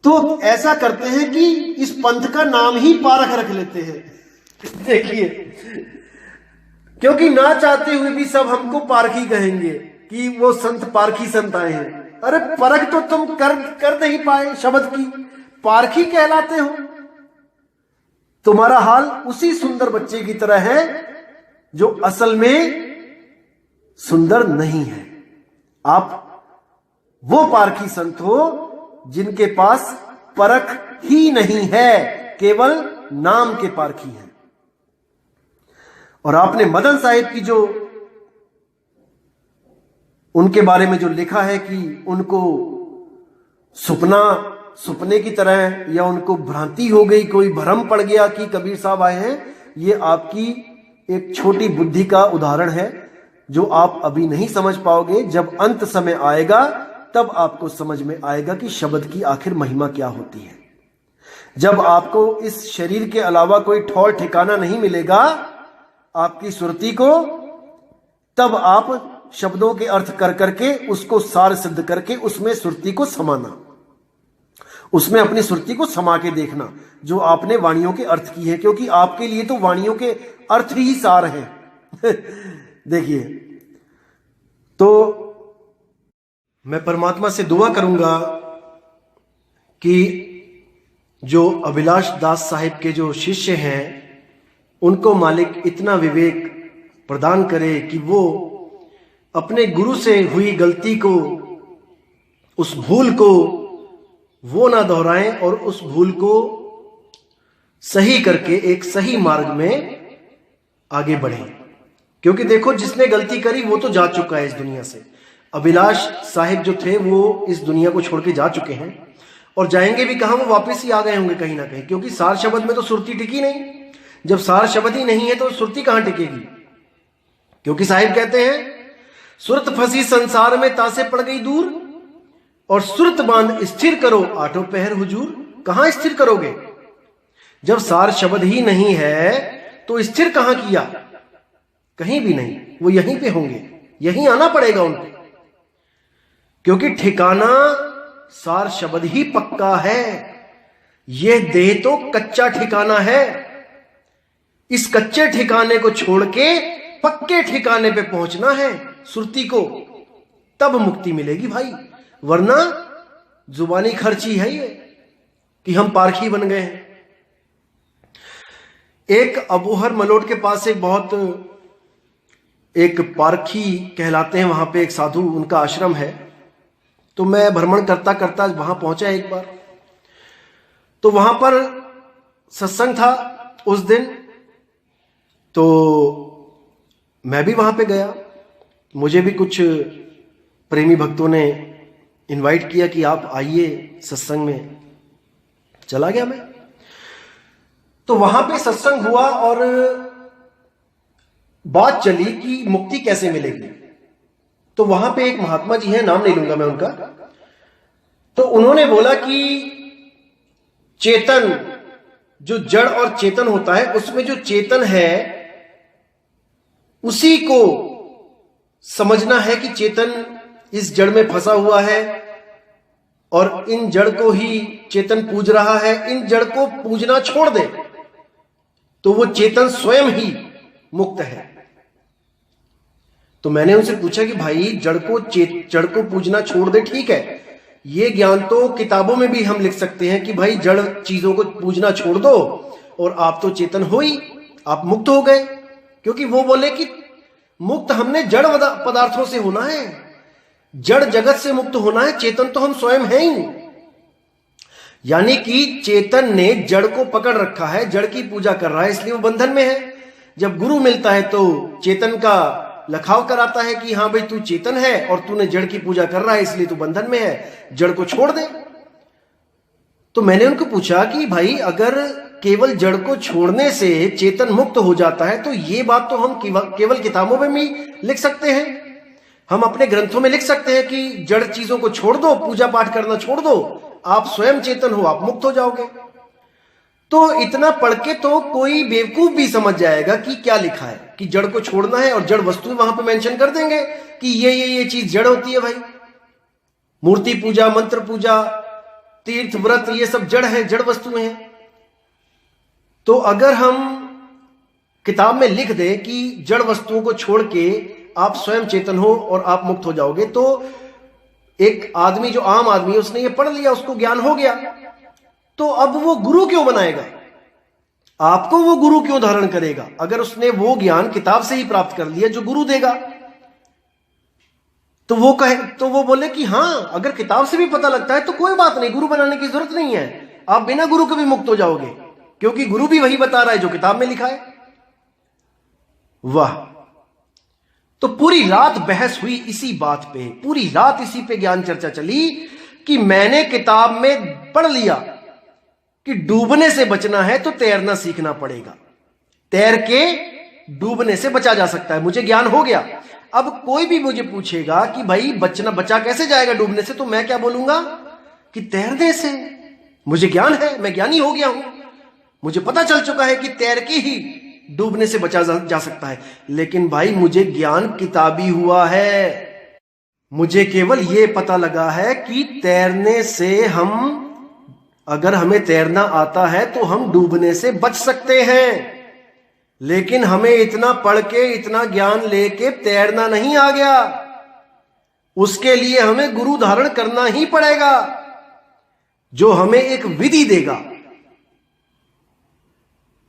तो ऐसा करते हैं कि इस पंथ का नाम ही पारख रख लेते हैं। देखिए, क्योंकि ना चाहते हुए भी सब हमको पारखी कहेंगे कि वो संत पारखी संत आए हैं। अरे परख तो तुम कर नहीं पाए शब्द की, पारखी कहलाते हो। तुम्हारा हाल उसी सुंदर बच्चे की तरह है जो असल में सुंदर नहीं है। आप वो पारखी संत हो जिनके पास परख ही नहीं है, केवल नाम के पारखी हैं। और आपने मदन साहिब की जो उनके बारे में जो लिखा है कि उनको सुपने की तरह या उनको भ्रांति हो गई, कोई भ्रम पड़ गया कि कबीर साहब आए हैं, ये आपकी एक छोटी बुद्धि का उदाहरण है जो आप अभी नहीं समझ पाओगे। जब अंत समय आएगा तब आपको समझ में आएगा कि शब्द की आखिर महिमा क्या होती है। जब आपको इस शरीर के अलावा कोई ठौर ठिकाना नहीं मिलेगा आपकी सुरती को, तब आप शब्दों के अर्थ कर करके उसको सार सिद्ध करके उसमें सुरती को समाना, उसमें अपनी सुरती को समा के देखना जो आपने वाणियों के अर्थ की है, क्योंकि आपके लिए तो वाणियों के अर्थ ही सार हैं। देखिए, तो मैं परमात्मा से दुआ करूंगा कि जो अभिलाष दास साहिब के जो शिष्य हैं उनको मालिक इतना विवेक प्रदान करे कि वो अपने गुरु से हुई गलती को, उस भूल को वो ना दोहराएं और उस भूल को सही करके एक सही मार्ग में आगे बढ़ें। क्योंकि देखो, जिसने गलती करी वो तो जा चुका है इस दुनिया से। अभिलाष साहिब जो थे वो इस दुनिया को छोड़ के जा चुके हैं और जाएंगे भी कहां, वो वापस ही आ गए होंगे कहीं ना कहीं, क्योंकि सार शब्द में तो सुरती टिकी नहीं। जब सार शब्द ही नहीं है तो सुरती कहां टिकेगी। क्योंकि साहिब कहते हैं, सुरत फंसी संसार में तासे पड़ गई दूर, और सुरत बांध स्थिर करो आठों पहर हुजूर। कहां स्थिर करोगे जब सार शब्द ही नहीं है, तो स्थिर कहां किया, कहीं भी नहीं। वो यहीं पे होंगे, यहीं आना पड़ेगा उनको, क्योंकि ठिकाना सार शब्द ही पक्का है। यह देह तो कच्चा ठिकाना है। इस कच्चे ठिकाने को छोड़ के पक्के ठिकाने पे पहुंचना है सुरती को, तब मुक्ति मिलेगी भाई। वरना जुबानी खर्ची है ये कि हम पारखी बन गए हैं। एक अबोहर मलोट के पास एक पारखी कहलाते हैं, वहां पे एक साधु, उनका आश्रम है। तो मैं भ्रमण करता करता वहां पहुंचा एक बार, तो वहां पर सत्संग था उस दिन, तो मैं भी वहां पे गया। मुझे भी कुछ प्रेमी भक्तों ने इनवाइट किया कि आप आइए सत्संग में। चला गया मैं। तो वहां पे सत्संग हुआ और बात चली कि मुक्ति कैसे मिलेगी। तो वहां पे एक महात्मा जी हैं, नाम नहीं लूंगा मैं उनका, तो उन्होंने बोला कि चेतन, जो जड़ और चेतन होता है, उसमें जो चेतन है उसी को समझना है कि चेतन इस जड़ में फंसा हुआ है और इन जड़ को ही चेतन पूज रहा है। इन जड़ को पूजना छोड़ दे तो वो चेतन स्वयं ही मुक्त है। तो मैंने उनसे पूछा कि भाई जड़ को पूजना छोड़ दे, ठीक है, ये ज्ञान तो किताबों में भी हम लिख सकते हैं कि भाई जड़ चीजों को पूजना छोड़ दो और आप तो चेतन हो ही, आप मुक्त हो गए। क्योंकि वो बोले कि मुक्त हमने जड़ पदार्थों से होना है, जड़ जगत से मुक्त होना है, चेतन तो हम स्वयं हैं ही। यानी कि चेतन ने जड़ को पकड़ रखा है, जड़ की पूजा कर रहा है, इसलिए वो बंधन में है। जब गुरु मिलता है तो चेतन का लखाव कराता है कि हाँ भाई तू चेतन है और तूने जड़ की पूजा कर रहा है, इसलिए तू बंधन में है, जड़ को छोड़ दे। तो मैंने उनको पूछा कि भाई अगर केवल जड़ को छोड़ने से चेतन मुक्त हो जाता है तो ये बात तो हम केवल किताबों में भी लिख सकते हैं, हम अपने ग्रंथों में लिख सकते हैं कि जड़ चीजों को छोड़ दो, पूजा पाठ करना छोड़ दो, आप स्वयं चेतन हो, आप मुक्त हो जाओगे। तो इतना पढ़ के तो कोई बेवकूफ भी समझ जाएगा कि क्या लिखा है, कि जड़ को छोड़ना है और जड़ वस्तु वहां पे मेंशन कर देंगे कि ये चीज जड़ होती है। भाई मूर्ति पूजा, मंत्र पूजा, तीर्थ व्रत, ये सब जड़ है, जड़ वस्तुएं हैं। तो अगर हम किताब में लिख दे कि जड़ वस्तुओं को छोड़ के आप स्वयं चेतन हो और आप मुक्त हो जाओगे, तो एक आदमी जो आम आदमी है उसने ये पढ़ लिया, उसको ज्ञान हो गया, तो अब वो गुरु क्यों बनाएगा, आपको वो गुरु क्यों धारण करेगा अगर उसने वो ज्ञान किताब से ही प्राप्त कर लिया जो गुरु देगा। तो वो बोले कि हाँ अगर किताब से भी पता लगता है तो कोई बात नहीं, गुरु बनाने की जरूरत नहीं है, आप बिना गुरु के भी मुक्त हो जाओगे, क्योंकि गुरु भी वही बता रहा है जो किताब में लिखा है। वाह। तो पूरी रात बहस हुई इसी बात पे, पूरी रात इसी पे ज्ञान चर्चा चली कि मैंने किताब में पढ़ लिया कि डूबने से बचना है तो तैरना सीखना पड़ेगा, तैर के डूबने से बचा जा सकता है, मुझे ज्ञान हो गया। अब कोई भी मुझे पूछेगा कि भाई बचा कैसे जाएगा डूबने से, तो मैं क्या बोलूंगा कि तैरने से, मुझे ज्ञान है, मैं ज्ञानी हो गया हूं, मुझे पता चल चुका है कि तैर के ही डूबने से बचा जा सकता है। लेकिन भाई मुझे ज्ञान किताबी हुआ है, मुझे केवल यह पता लगा है कि तैरने से हम, अगर हमें तैरना आता है तो हम डूबने से बच सकते हैं, लेकिन हमें इतना पढ़ के, इतना ज्ञान लेके तैरना नहीं आ गया, उसके लिए हमें गुरु धारण करना ही पड़ेगा जो हमें एक विधि देगा,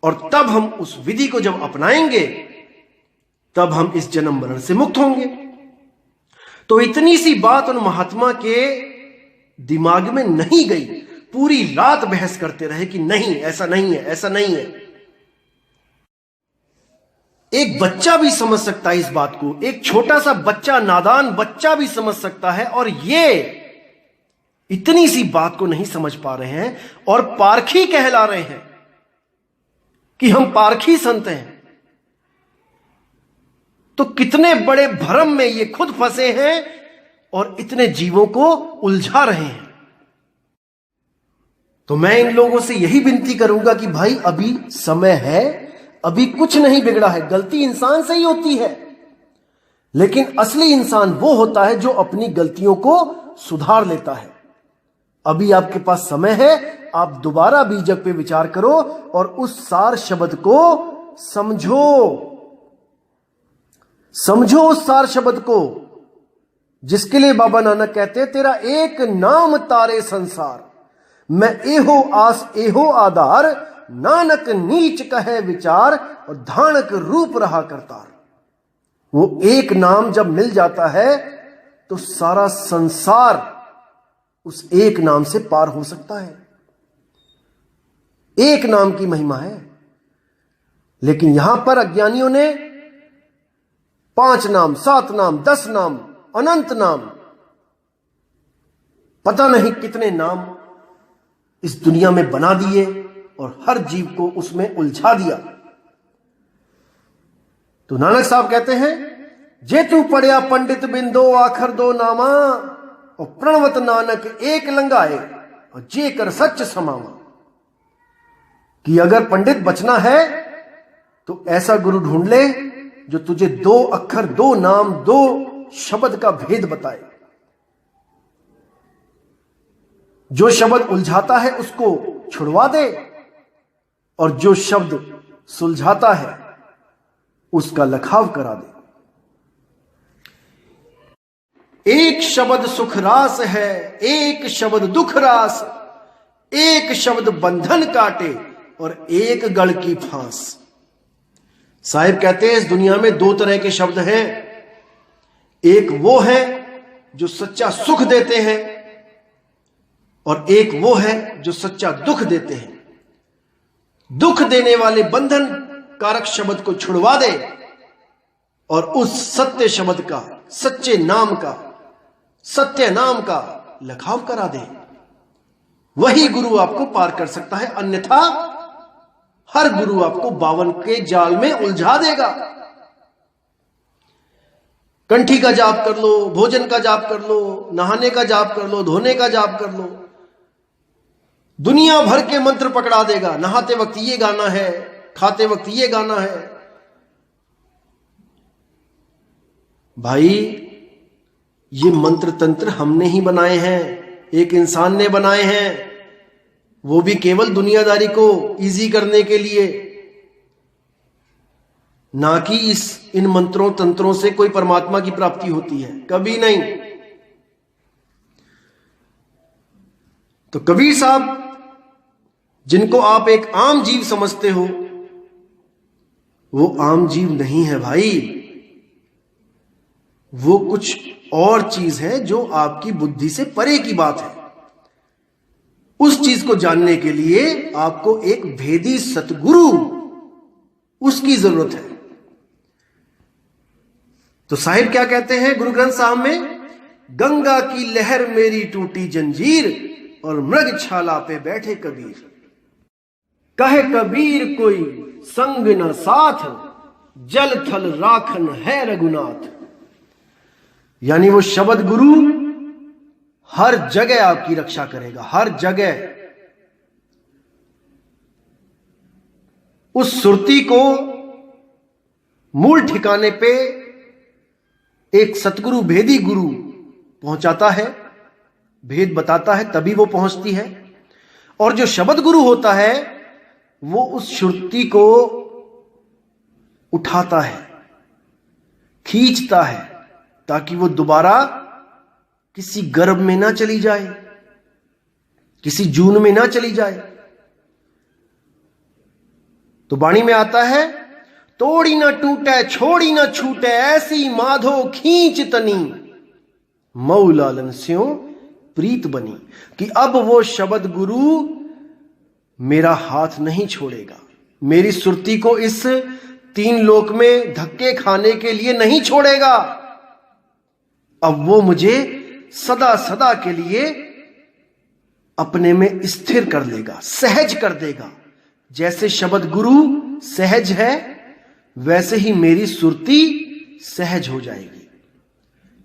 और तब हम उस विधि को जब अपनाएंगे तब हम इस जन्म मरण से मुक्त होंगे। तो इतनी सी बात उन महात्मा के दिमाग में नहीं गई, पूरी रात बहस करते रहे कि नहीं ऐसा नहीं है, ऐसा नहीं है। एक बच्चा भी समझ सकता है इस बात को, एक छोटा सा बच्चा, नादान बच्चा भी समझ सकता है, और ये इतनी सी बात को नहीं समझ पा रहे हैं और पारखी कहला रहे हैं कि हम पारखी संत हैं। तो कितने बड़े भ्रम में ये खुद फंसे हैं और इतने जीवों को उलझा रहे हैं। तो मैं इन लोगों से यही विनती करूंगा कि भाई अभी समय है, अभी कुछ नहीं बिगड़ा है, गलती इंसान से ही होती है, लेकिन असली इंसान वो होता है जो अपनी गलतियों को सुधार लेता है। अभी आपके पास समय है, आप दोबारा बीजक पे विचार करो और उस सार शब्द को समझो उस सार शब्द को, जिसके लिए बाबा नानक कहते हैं तेरा एक नाम तारे संसार, मैं एहो आस एहो आधार, नानक नीच कहे विचार और धानक रूप रहा करतार। वो एक नाम जब मिल जाता है तो सारा संसार उस एक नाम से पार हो सकता है। एक नाम की महिमा है। लेकिन यहां पर अज्ञानियों ने 5 नाम, 7 नाम, 10 नाम, अनंत नाम, पता नहीं कितने नाम इस दुनिया में बना दिए और हर जीव को उसमें उलझा दिया। तो नानक साहब कहते हैं, जे तू पढ़िया पंडित बिंदो आखर दो नामा, और प्रणवत नानक एक लंगाए और जे कर सच समावा। कि अगर पंडित बचना है तो ऐसा गुरु ढूंढ ले जो तुझे 2 अक्षर 2 नाम 2 शब्द का भेद बताए। जो शब्द उलझाता है उसको छुड़वा दे, और जो शब्द सुलझाता है उसका लखाव करा दे। एक शब्द सुख रास है, एक शब्द दुख रास, एक शब्द बंधन काटे और एक गढ़ की फांस। साहिब कहते हैं इस दुनिया में 2 तरह के शब्द हैं। एक वो है जो सच्चा सुख देते हैं, और एक वो है जो सच्चा दुख देते हैं। दुख देने वाले बंधन कारक शब्द को छुड़वा दे और उस सत्य शब्द का, सच्चे नाम का, सत्य नाम का लखाव करा दे। वही गुरु आपको पार कर सकता है, अन्यथा हर गुरु आपको 52 के जाल में उलझा देगा। कंठी का जाप कर लो, भोजन का जाप कर लो, नहाने का जाप कर लो, धोने का जाप कर लो, दुनिया भर के मंत्र पकड़ा देगा। नहाते वक्त ये गाना है, खाते वक्त ये गाना है। भाई, ये मंत्र तंत्र हमने ही बनाए हैं, एक इंसान ने बनाए हैं, वो भी केवल दुनियादारी को इजी करने के लिए, ना कि इन मंत्रों तंत्रों से कोई परमात्मा की प्राप्ति होती है, कभी नहीं। तो कबीर साहब, जिनको आप एक आम जीव समझते हो, वो आम जीव नहीं है भाई। वो कुछ और चीज है जो आपकी बुद्धि से परे की बात है। उस चीज को जानने के लिए आपको एक भेदी सतगुरु, उसकी जरूरत है। तो साहिब क्या कहते हैं गुरु ग्रंथ साहब में, गंगा की लहर मेरी टूटी जंजीर और मृग छाला पे बैठे कबीर। कहे कबीर कोई संग न साथ, जल थल राखन है रघुनाथ। यानी वो शब्द गुरु हर जगह आपकी रक्षा करेगा, हर जगह। उस सुरती को मूल ठिकाने पे एक सतगुरु, भेदी गुरु पहुंचाता है, भेद बताता है, तभी वो पहुंचती है। और जो शब्द गुरु होता है वो उस सुरती को उठाता है, खींचता है, ताकि वो दोबारा किसी गर्भ में ना चली जाए, किसी जून में ना चली जाए। तो वाणी में आता है, तोड़ी ना टूटे छोड़ी ना छूटे, ऐसी माधो खींच तनी, मऊ लालन स्यों प्रीत बनी। कि अब वो शब्द गुरु मेरा हाथ नहीं छोड़ेगा, मेरी सुरती को इस 3 लोक में धक्के खाने के लिए नहीं छोड़ेगा। अब वो मुझे सदा सदा के लिए अपने में स्थिर कर लेगा, सहज कर देगा। जैसे शब्द गुरु सहज है, वैसे ही मेरी सुरती सहज हो जाएगी।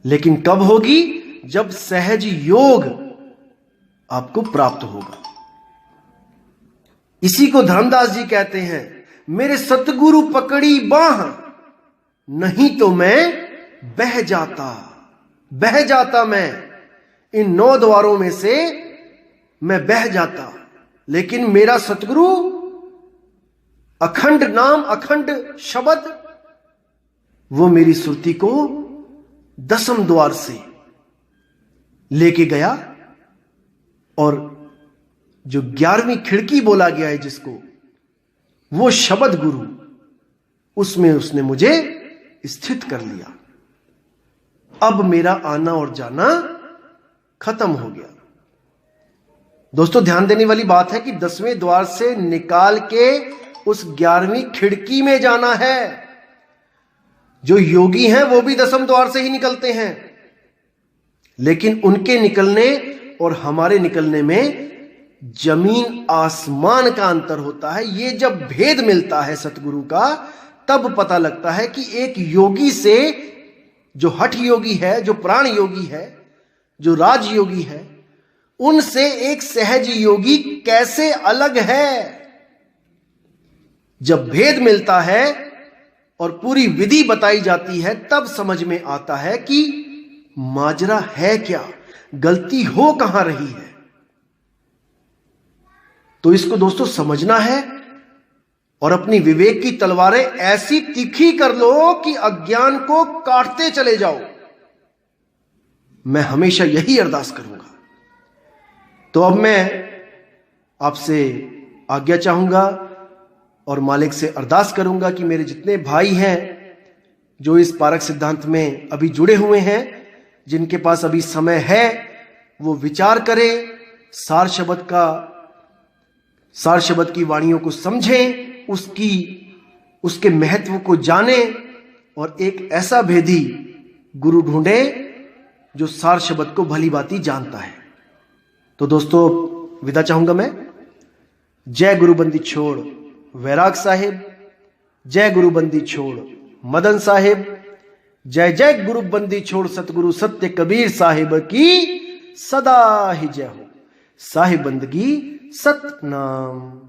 लेकिन कब होगी? जब सहज योग आपको प्राप्त होगा। इसी को धर्मदास जी कहते हैं, मेरे सतगुरु पकड़ी बाह, नहीं तो मैं बह जाता मैं इन 9 द्वारों में से मैं बह जाता। लेकिन मेरा सतगुरु अखंड नाम, अखंड शब्द, वो मेरी सुरती को 10वें द्वार से लेके गया। और जो 11वीं खिड़की बोला गया है जिसको, वो शब्द गुरु, उसमें उसने मुझे स्थित कर लिया। अब मेरा आना और जाना खत्म हो गया। दोस्तों, ध्यान देने वाली बात है कि 10वें द्वार से निकाल के उस 11वीं खिड़की में जाना है। जो योगी हैं वो भी 10वें द्वार से ही निकलते हैं, लेकिन उनके निकलने और हमारे निकलने में जमीन आसमान का अंतर होता है। ये जब भेद मिलता है सतगुरु का, तब पता लगता है कि एक योगी से, जो हठ योगी है, जो प्राण योगी है, जो राज योगी है, उनसे एक सहज योगी कैसे अलग है। जब भेद मिलता है और पूरी विधि बताई जाती है, तब समझ में आता है कि माजरा है क्या, गलती हो कहां रही है। तो इसको दोस्तों समझना है और अपनी विवेक की तलवारें ऐसी तीखी कर लो कि अज्ञान को काटते चले जाओ। मैं हमेशा यही अरदास करूंगा। तो अब मैं आपसे आज्ञा चाहूंगा और मालिक से अरदास करूंगा कि मेरे जितने भाई हैं जो इस पारक सिद्धांत में अभी जुड़े हुए हैं, जिनके पास अभी समय है, वो विचार करें, सार शब्द की वाणियों को समझें, उसके महत्व को जानें और एक ऐसा भेदी गुरु ढूंढे जो सार शब्द को भली भांति जानता है। तो दोस्तों विदा चाहूंगा मैं। जय गुरुबंदी छोड़ वैराग साहिब, जय गुरुबंदी छोड़ मदन साहिब, जय जय गुरुबंदी छोड़ सतगुरु सत्य कबीर साहिब की सदा ही जय हो। साहिब बंदगी सतनाम।